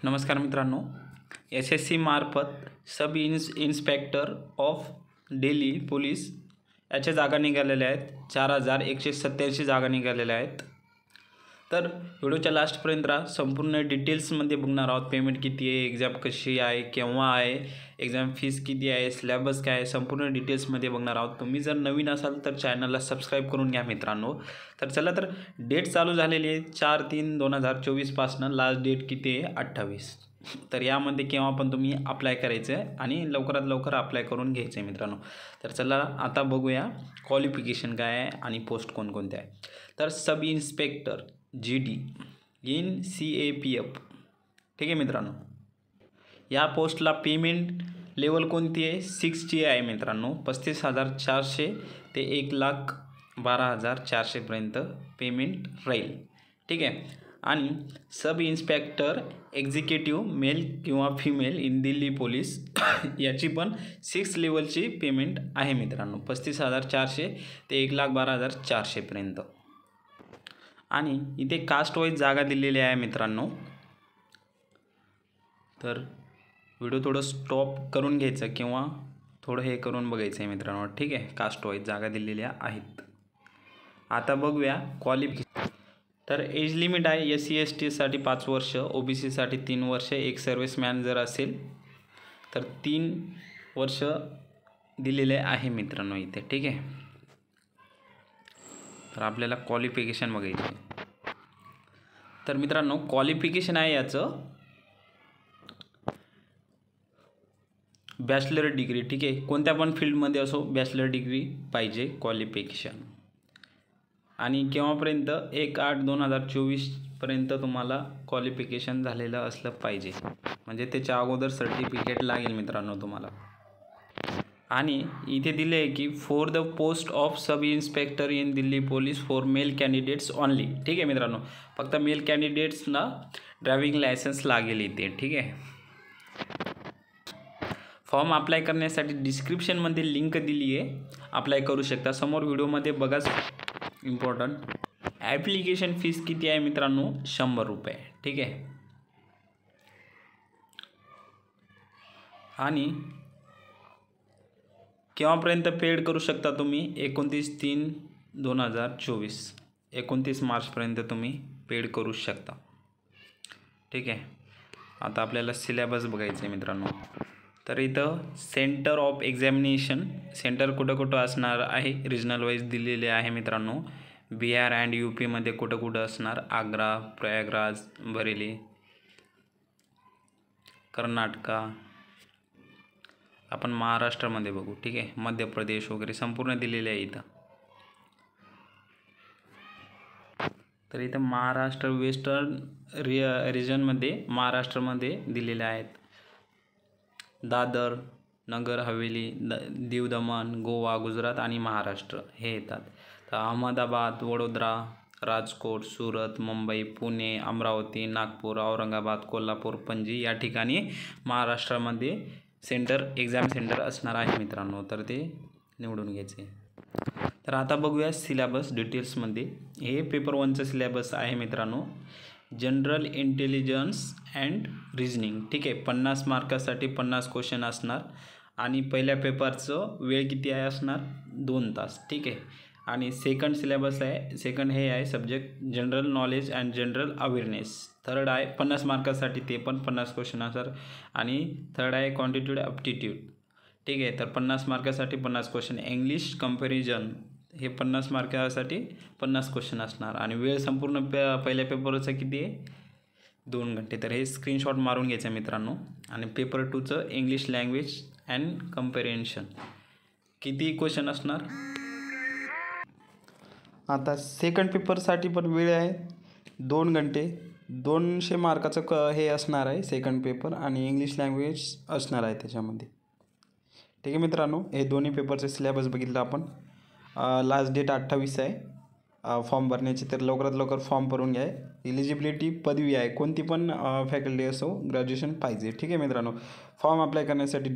नमस्कार मित्रांनो, SSC मार्फत sub inspector of Delhi police याच्या जागा निघालेल्या आहेत. 4187 जागा निघालेल्या आहेत. तर व्हिडिओच्या लास्टपर्यंत राहा. संपूर्ण डिटेल्समध्ये बघणार आहोत. पेमेंट किती आहे, एक्झाम कशी आहे, केव्हा आहे, एक्झाम फीस किती आहे, सिलेबस काय आहे, संपूर्ण डिटेल्समध्ये बघणार आहोत. तुम्ही जर नवीन असाल तर चॅनलला सबस्क्राईब करून घ्या मित्रांनो. तर चला, तर डेट चालू झालेली आहे 4/3/2024 पासून. लास्ट डेट किती आहे? 28. तर यामध्ये केव्हा पण तुम्ही अप्लाय करायचं आहे आणि लवकरात लवकर अप्लाय करून घ्यायचं आहे मित्रांनो. तर चला आता बघूया क्वालिफिकेशन काय आहे आणि पोस्ट कोणकोणत्या आहे. तर sub inspector GD in CAPF, ठीक आहे मित्रांनो. या पोस्टला पेमेंट लेवल कोणती आहे? 6ची आहे मित्रांनो. 35,400 ते 1,12,400 पेमेंट राहील, ठीक आहे. आणि सब इन्स्पेक्टर एक्झिक्युटिव्ह मेल किंवा फिमेल इन दिल्ली पोलीस याची पण 6 लेवलची पेमेंट आहे मित्रांनो. 35,400 ते 1,12,400. आणि इथे कास्ट वाईज जागा दिलेल्या आहे मित्रांनो. तर व्हिडिओ थोडं स्टॉप करून घ्यायचं किंवा थोडं हे करून बघायचं आहे मित्रांनो, ठीक आहे. कास्ट वाईज जागा दिलेल्या आहेत. आता बघूया क्वालिफिकेशन. तर एज लिमिट आहे SC/ST साठी 5 वर्ष, OBC साठी 3 वर्ष, एक सर्व्हिसमॅन जर असेल तर 3 वर्ष दिलेले आहे मित्रांनो इथे, ठीक आहे. तर आपल्याला क्वालिफिकेशन बघायचं आहे. तर मित्रांनो क्वालिफिकेशन आहे याचं बॅचलर डिग्री, ठीक आहे. कोणत्या पण फील्डमध्ये असो बॅचलर डिग्री पाहिजे क्वालिफिकेशन. आणि केव्हापर्यंत? 1/8/2024 पर्यंत तुम्हाला क्वालिफिकेशन झालेलं असलं पाहिजे. म्हणजे त्याच्या अगोदर सर्टिफिकेट लागेल मित्रांनो तुम्हाला. आणि इथे दिले आहे की for the post of sub inspector in Delhi police for male candidates only, ठीक आहे मित्रांनो. फक्त मेल कॅन्डिडेट्सना ड्रायव्हिंग लायसन्स लागेल इथे, ठीक आहे. फॉर्म अप्लाय करण्यासाठी डिस्क्रिप्शनमध्ये लिंक दिली आहे, अप्लाय करू शकता. समोर व्हिडिओमध्ये बघाच. इम्पॉर्टंट ॲप्लिकेशन फीस किती आहे मित्रांनो? 100 रुपये, ठीक आहे. आणि केव्हापर्यंत पेड करू शकता तुम्ही? 29/3/2024, 29 मार्चपर्यंत तुम्ही पेड करू शकता, ठीक आहे. आता आपल्याला सिलेबस बघायचं आहे मित्रांनो. तर इथं सेंटर ऑफ एक्झामिनेशन सेंटर कुठं कुठं असणार आहे रिजनल वाईज दिलेले आहे मित्रांनो. बिहार अँड UPमध्ये कुठं कुठं असणार? आग्रा, प्रयागराज, बरेली, कर्नाटका. आपण महाराष्ट्रामध्ये बघू, ठीक आहे. मध्य प्रदेश वगैरे संपूर्ण दिलेले आहे इथं. तर इथं महाराष्ट्र वेस्टर्न रिजनमध्ये महाराष्ट्रामध्ये दिलेले आहेत. दादर, नगर हवेली, दीव दमण, गोवा, गुजरात आणि महाराष्ट्र हे येतात. तर अहमदाबाद, वडोदरा, राजकोट, सुरत, मुंबई, पुणे, अमरावती, नागपूर, औरंगाबाद, कोल्हापूर, पणजी या ठिकाणी महाराष्ट्रामध्ये एक्झाम सेंटर असणार आहे मित्रांनो. तर ते निवडून घ्यायचे. तर आता बघूया सिलेबस डिटेल्समध्ये. हे पेपर 1चं सिलेबस आहे मित्रांनो. जनरल इंटेलिजन्स अँड रिजनिंग, ठीक आहे. 50 मार्कासाठी 50 क्वेश्चन असणार. आणि पहिल्या पेपरचं वेळ किती आहे असणार? 2 तास, ठीक आहे. आणि सेकंड सिलेबस आहे, सेकंड हे आहे subject general knowledge and general awareness. Third आहे 50 मार्कासाठी, ते पण 50 क्वेश्चन असणार. आणि थर्ड आहे क्वांटिट्यूड ॲप्टिट्यूड, ठीक आहे. तर 50 मार्कासाठी 50 क्वेश्चन. इंग्लिश कंपॅरिझन हे 50 मार्कासाठी 50 क्वेश्चन असणार. आणि वेळ संपूर्ण पहिल्या पेपरचं किती आहे? 2 घंटे. तर हे स्क्रीनशॉट मारून घ्यायचं मित्रांनो. आणि पेपर 2चं इंग्लिश लँग्वेज अँड कंपॅरिझन किती क्वेश्चन असणार? आता सेकंड पेपरसाठी पण वेळ आहे 2 घंटे. 200 मार्काचं हे असणार आहे सेकंड पेपर. आणि इंग्लिश लँग्वेज असणार आहे त्याच्यामध्ये, ठीक आहे मित्रांनो. हे दोन्ही पेपरचे सिलेबस बघितलं आपण. लास्ट डेट 28 आहे फॉर्म भरण्याची. तर लवकरात लवकर फॉर्म भरून घ्या. एलिजिबिलिटी पदवी आहे, कोणती पण फॅकल्टी असो ग्रॅज्युएशन पाहिजे, ठीक आहे मित्रांनो. फॉर्म अप्लाय करण्यासाठी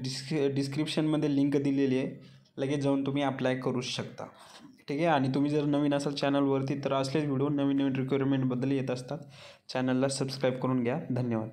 डिस्क्रिप्शनमध्ये लिंक दिलेली आहे, लगेच जाऊन तुम्ही अप्लाय करू शकता, ठीक आहे. आणि तुम्ही जर नवीन असाल चॅनलवरती तर असलेच व्हिडिओ नवीन नवीन रिक्वायरमेंटबद्दल येत असतात. चॅनलला सबस्क्राईब करून घ्या. धन्यवाद.